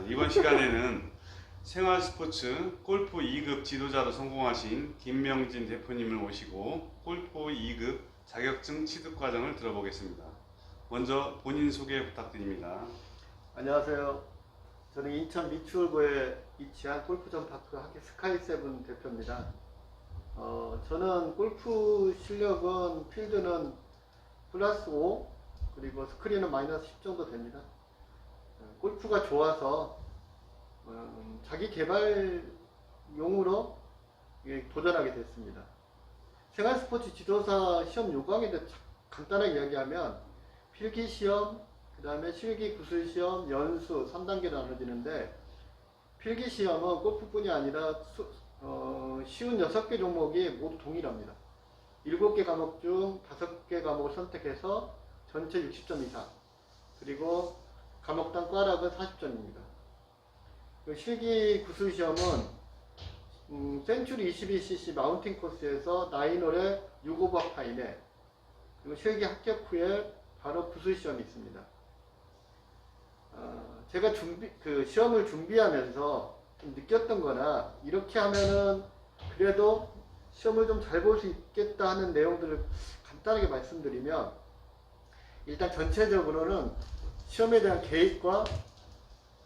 이번 시간에는 생활 스포츠 골프 2급 지도자로 성공하신 김명진 대표님을 모시고 골프 2급 자격증 취득 과정을 들어보겠습니다. 먼저 본인 소개 부탁드립니다. 안녕하세요. 저는 인천 미추홀구에 위치한 골프전 파크 하키 스카이세븐 대표입니다. 저는 골프 실력은 필드는 플러스 5 그리고 스크린은 마이너스 10 정도 됩니다. 골프가 좋아서 자기 개발용으로 도전하게 됐습니다. 생활 스포츠 지도사 시험 요강에 대해 간단하게 이야기하면 필기 시험, 그 다음에 실기 구술 시험, 연수 3단계로 나눠지는데, 필기 시험은 골프뿐이 아니라 쉬운 6개 종목이 모두 동일합니다. 7개 과목 중 5개 과목을 선택해서 전체 60점 이상, 그리고 과목당 꽈락은 40점입니다. 실기 구술 시험은 센츄리 22cc 마운틴 코스에서 9홀에 6오버 파인에, 그리고 실기 합격 후에 바로 구술 시험이 있습니다. 제가 시험을 준비하면서 좀 느꼈던 거나, 이렇게 하면은 그래도 시험을 좀 잘 볼 수 있겠다 하는 내용들을 간단하게 말씀드리면, 일단 전체적으로는 시험에 대한 계획과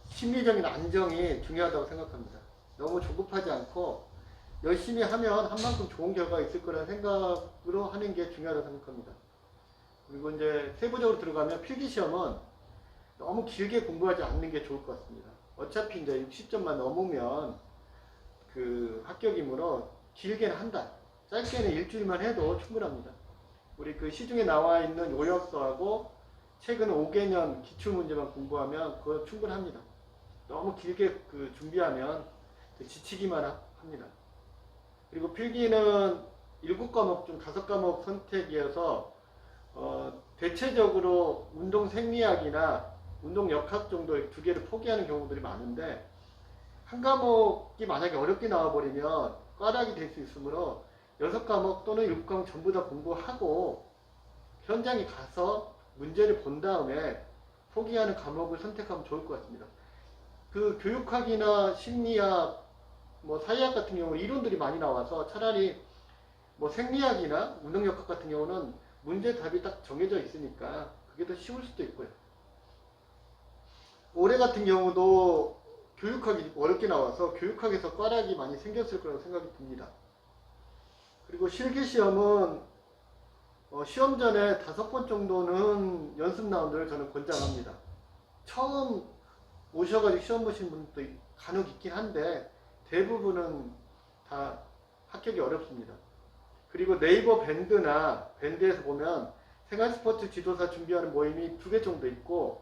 심리적인 안정이 중요하다고 생각합니다. 너무 조급하지 않고 열심히 하면 한 만큼 좋은 결과가 있을 거라는 생각으로 하는 게 중요하다고 생각합니다. 그리고 이제 세부적으로 들어가면 필기시험은 너무 길게 공부하지 않는 게 좋을 것 같습니다. 어차피 이제 60점만 넘으면 합격이므로 길게는 한 달, 짧게는 일주일만 해도 충분합니다. 우리 시중에 나와 있는 요약서하고 최근 5개년 기출문제만 공부하면 그거 충분합니다. 너무 길게 준비하면 지치기만 합니다. 그리고 필기는 7과목 중 5과목 선택이어서 대체적으로 운동 생리학이나 운동 역학 정도 2개를 포기하는 경우들이 많은데, 한 과목이 만약에 어렵게 나와버리면 꽈락이 될 수 있으므로 6과목 또는 7과목 전부 다 공부하고 현장에 가서 문제를 본 다음에 포기하는 과목을 선택하면 좋을 것 같습니다. 교육학이나 심리학, 사회학 같은 경우는 이론들이 많이 나와서 차라리 생리학이나 운동역학 같은 경우는 문제 답이 딱 정해져 있으니까 그게 더 쉬울 수도 있고요. 올해 같은 경우도 교육학이 어렵게 나와서 교육학에서 꽈락이 많이 생겼을 거라고 생각이 듭니다. 그리고 실기시험은 시험 전에 5번 정도는 연습 라운드를 저는 권장합니다. 처음 오셔가지고 시험 보신 분도 간혹 있긴 한데 대부분은 다 합격이 어렵습니다. 그리고 네이버 밴드에서 보면 생활스포츠 지도사 준비하는 모임이 2개 정도 있고,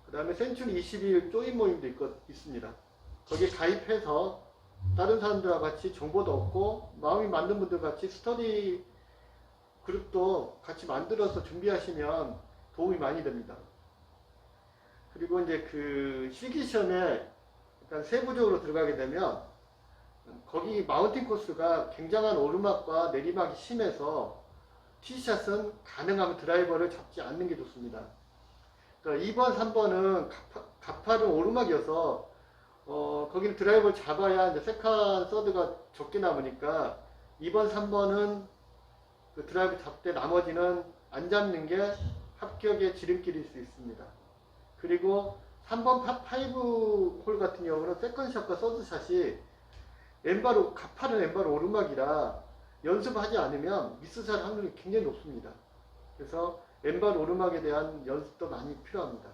그 다음에 센츄리 22 조인 모임도 있습니다. 거기에 가입해서 다른 사람들과 같이 정보도 얻고, 마음이 맞는 분들 같이 스터디 그룹도 같이 만들어서 준비하시면 도움이 많이 됩니다. 그리고 이제 실기시험에 일단 세부적으로 들어가게 되면, 거기 마운틴 코스가 굉장한 오르막과 내리막이 심해서 티샷은 가능하면 드라이버를 잡지 않는 게 좋습니다. 그러니까 2번, 3번은 가파른 오르막이어서 거기는 드라이버를 잡아야 이제 세컨, 서드가 적게 남으니까 2번, 3번은 드라이버 잡되 나머지는 안 잡는 게 합격의 지름길일 수 있습니다. 그리고 3번 파5 홀 같은 경우는 세컨샷과 서드샷이 가파른 왼발 오르막이라 연습하지 않으면 미스할 확률이 굉장히 높습니다. 그래서 왼발 오르막에 대한 연습도 많이 필요합니다.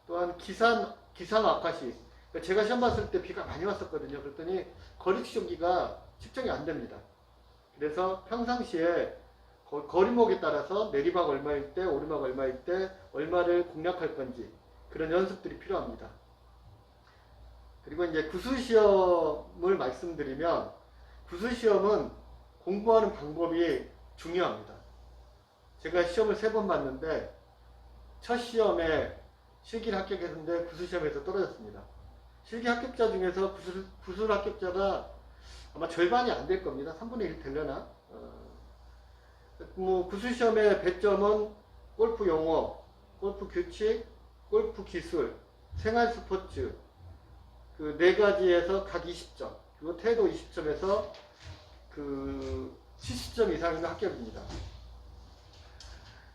또한 기상 악화시, 제가 시험 봤을 때 비가 많이 왔었거든요. 그랬더니 거리 추종기가 측정이 안 됩니다. 그래서 평상시에 거리목에 따라서 내리막 얼마일 때, 오르막 얼마일 때 얼마를 공략할 건지 그런 연습들이 필요합니다. 그리고 이제 구술시험을 말씀드리면, 구술시험은 공부하는 방법이 중요합니다. 제가 시험을 3번 봤는데 첫 시험에 실기를 합격했는데 구술시험에서 떨어졌습니다. 실기 합격자 중에서 구술 합격자가 아마 절반이 안 될 겁니다. 3분의 1 되려나? 구술시험의 배점은 골프 용어, 골프 규칙, 골프 기술, 생활 스포츠, 그 4가지에서 각 20점, 그리고 태도 20점에서 그 70점 이상이면 합격입니다.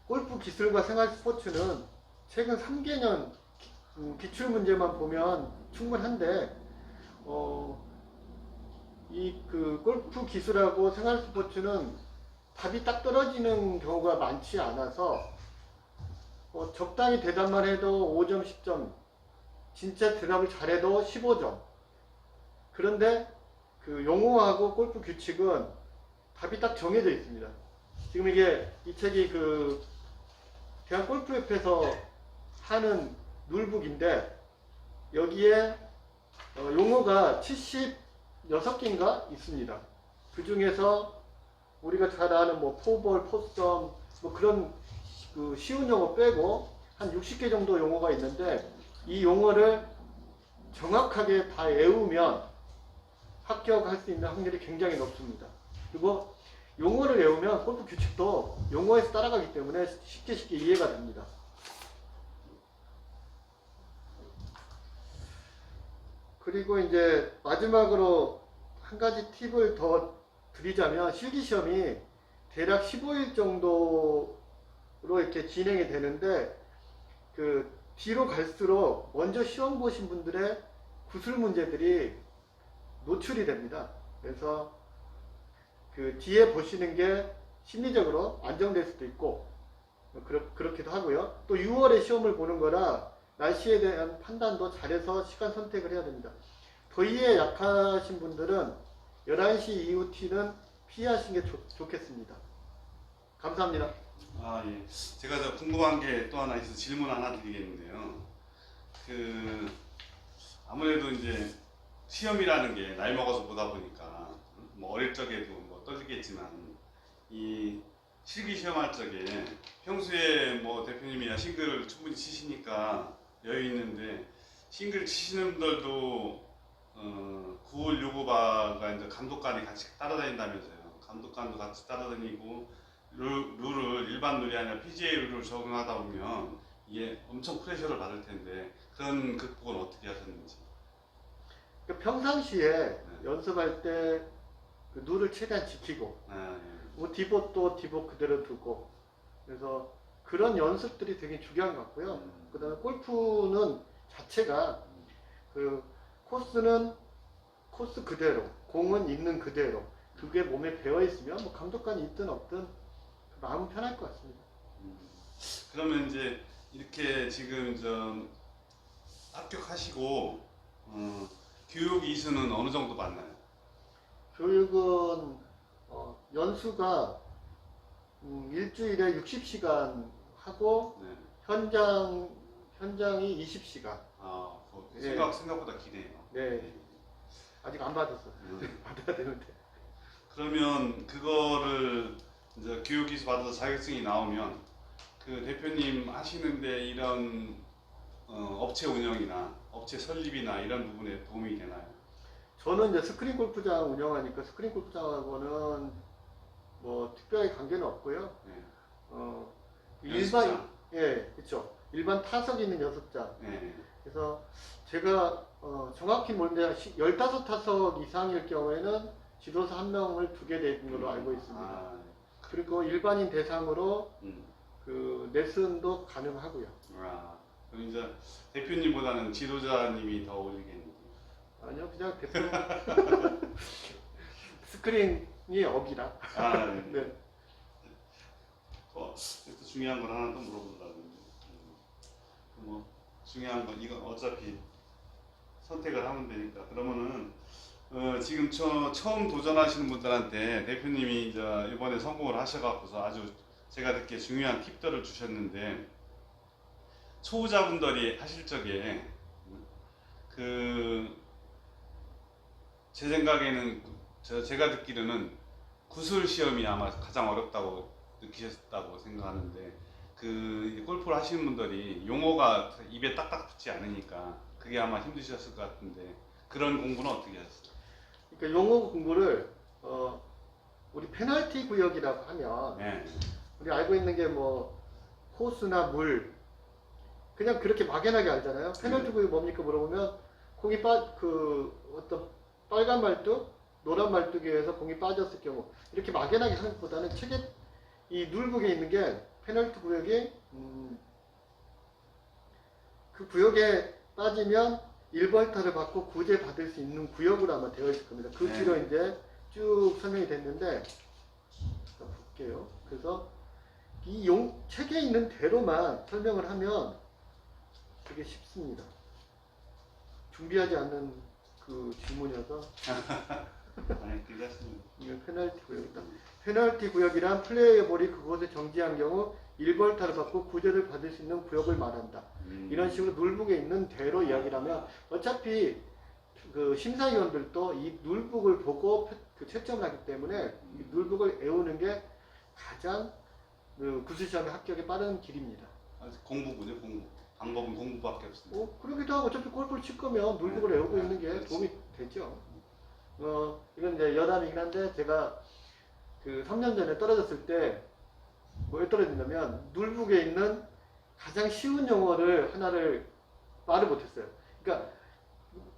골프 기술과 생활 스포츠는 최근 3개년 기출 문제만 보면 충분한데, 이 그 골프 기술하고 생활 스포츠는 답이 딱 떨어지는 경우가 많지 않아서 적당히 대답만 해도 5점, 10점, 진짜 대답을 잘해도 15점. 그런데 그 용어하고 골프 규칙은 답이 딱 정해져 있습니다. 지금 이게 이 책이 그 대한골프협회에서 하는 룰북인데 여기에 용어가 76개인가 있습니다. 그 중에서 우리가 잘 아는 뭐 포볼, 포썸 뭐 그런 그 쉬운 용어 빼고 한 60개 정도 용어가 있는데 이 용어를 정확하게 다 외우면 합격할 수 있는 확률이 굉장히 높습니다. 그리고 용어를 외우면 골프 규칙도 용어에서 따라가기 때문에 쉽게 이해가 됩니다. 그리고 이제 마지막으로 한 가지 팁을 더 드리자면 실기시험이 대략 15일 정도로 이렇게 진행이 되는데 그 뒤로 갈수록 먼저 시험 보신 분들의 구술 문제들이 노출이 됩니다. 그래서 그 뒤에 보시는 게 심리적으로 안정될 수도 있고 그렇기도 하고요. 또 6월에 시험을 보는 거라 날씨에 대한 판단도 잘해서 시간 선택을 해야 됩니다. 더위에 약하신 분들은 11시 이후 티는 피하시는 게 좋겠습니다. 감사합니다. 아, 예. 제가 저 궁금한 게 또 하나 있어서 질문 하나 드리겠는데요. 그, 아무래도 이제 시험이라는 게 나이 먹어서 보다 보니까, 뭐 어릴 적에도 뭐 떨리겠지만, 이 실기 시험할 적에 평소에 뭐 대표님이나 싱글을 충분히 치시니까 여유 있는데, 싱글 치시는 분들도 9월 6호바가 이제 감독관이 같이 따라다닌다면서요. 감독관도 같이 따라다니고, 룰을 일반 룰이 아니라 PGA 룰을 적용하다 보면 이게 엄청 프레셔를 받을 텐데 그런 극복은 어떻게 하셨는지. 그러니까 평상시에 연습할 때 그 룰을 최대한 지키고 뭐 디봇도 디봇 그대로 두고 그래서 그런 연습들이 되게 중요한 것 같고요. 그다음에 골프는 자체가 그 코스는 코스 그대로 공은 있는 그대로 그게 몸에 배어 있으면 뭐 감독관이 있든 없든 마음은 편할 것 같습니다. 그러면 이제 이렇게 지금 좀 합격하시고 교육 이수는 어느 정도 받나요? 교육은 연수가 일주일에 60시간 하고 네. 현장이 20시간. 아, 네. 생각보다 기네요. 네. 아직 안 받았어요. 받아야 되는데. 그러면 그거를 이제 교육 이수 받아서 자격증이 나오면 그 대표님 하시는데 이런 업체 운영이나 업체 설립이나 이런 부분에 도움이 되나요? 저는 이제 스크린 골프장 운영하니까 스크린 골프장하고는 뭐 특별히 관계는 없고요. 네. 일반 그렇죠. 일반 타석 있는 6장. 네. 그래서 제가 정확히 모르는데 15타석 이상일 경우에는 지도사 1명을 두게 되는 걸로 알고 있습니다. 그리고 일반인 대상으로 그 레슨도 가능하고요. 그럼 이제 대표님보다는 지도자님이 더 어울리겠네요. 아니요, 그냥 대표 스크린이 업이라. 네. 네. 또 중요한 걸 하나 더 물어보려고 했는데 뭐 중요한 건 이건 어차피 선택을 하면 되니까 그러면은 지금 처음 도전하시는 분들한테 대표님이 이제 이번에 성공을 하셔갖고서 아주 제가 듣기에 중요한 팁들을 주셨는데 초보자분들이 하실 적에 제 생각에는 제가 듣기로는 구술 시험이 아마 가장 어렵다고 느끼셨다고 생각하는데 그 골프를 하시는 분들이 용어가 입에 딱딱 붙지 않으니까 그게 아마 힘드셨을 것 같은데 그런 공부는 어떻게 하셨어요? 그러니까 용어 공부를 우리 페널티 구역이라고 하면 네. 우리 알고 있는 게 뭐 호수나 물 그냥 그렇게 막연하게 알잖아요. 페널티 구역이 뭡니까 물어보면 어떤 빨간 말뚝, 노란 말뚝에 의해서 공이 빠졌을 경우 이렇게 막연하게 하는 것보다는 책에 이 룰북에 있는 게 페널티 구역이 그 구역에 빠지면 1벌타를 받고 구제 받을 수 있는 구역으로 아마 되어 있을 겁니다. 그 네. 뒤로 이제 쭉 설명이 됐는데 자, 볼게요. 그래서 이 책에 있는 대로만 설명을 하면 되게 쉽습니다. 준비하지 않는 그 질문이어서 아니, 괜찮습니다. 이건 페널티 구역이다. 페널티 구역이란 플레이어 볼이 그곳에 정지한 경우 1벌타를 받고 구제를 받을 수 있는 구역을 말한다. 이런 식으로 룰북에 있는 대로 이야기를 하면 어차피 그 심사위원들도 이 룰북을 보고 그 채점을 하기 때문에 이 룰북을 외우는 게 가장 그 구술시험의 합격에 빠른 길입니다. 공부군요, 공부. 방법은 공부밖에 없습니다. 그러기도 하고 어차피 골프를 칠 거면 룰북을 외우고 있는 게 그렇지. 도움이 되죠. 이건 이제 여담이긴 한데 제가 그 3년 전에 떨어졌을 때 뭐에 떨어졌냐면 룰북에 있는 가장 쉬운 용어를 하나를 말을 못했어요. 그러니까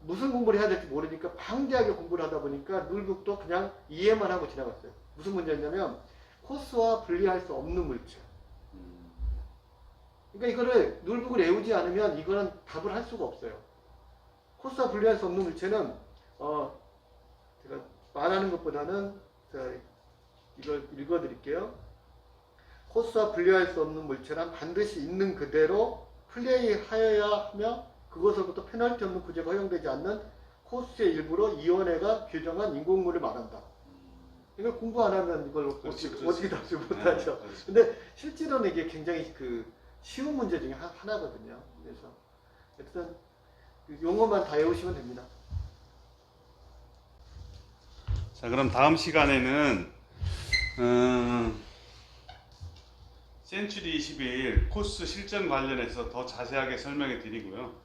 무슨 공부를 해야 될지 모르니까 방대하게 공부를 하다 보니까 룰북도 그냥 이해만 하고 지나갔어요. 무슨 문제였냐면 코스와 분리할 수 없는 물체. 그러니까 이거를 룰북을 외우지 않으면 이거는 답을 할 수가 없어요. 코스와 분리할 수 없는 물체는 제가 말하는 것보다는 이걸 읽어드릴게요. 코스와 분리할 수 없는 물체란 반드시 있는 그대로 플레이하여야 하며 그것으로부터 페널티 없는 구제가 허용되지 않는 코스의 일부로 위원회가 규정한 인공물을 말한다. 이걸 공부 안 하면 이걸 어떻게 답을 못하죠. 그렇지. 근데 실제로는 이게 굉장히 그 쉬운 문제 중에 하나거든요. 그래서 일단 용어만 다 외우시면 됩니다. 자, 그럼 다음 시간에는 센츄리 21 코스 실전 관련해서 더 자세하게 설명해 드리고요.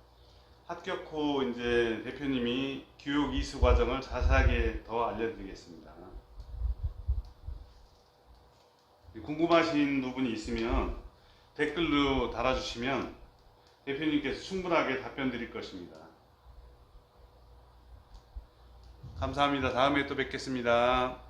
합격 후 이제 대표님이 교육 이수 과정을 자세하게 더 알려드리겠습니다. 궁금하신 부분이 있으면 댓글로 달아주시면 대표님께서 충분하게 답변 드릴 것입니다. 감사합니다. 다음에 또 뵙겠습니다.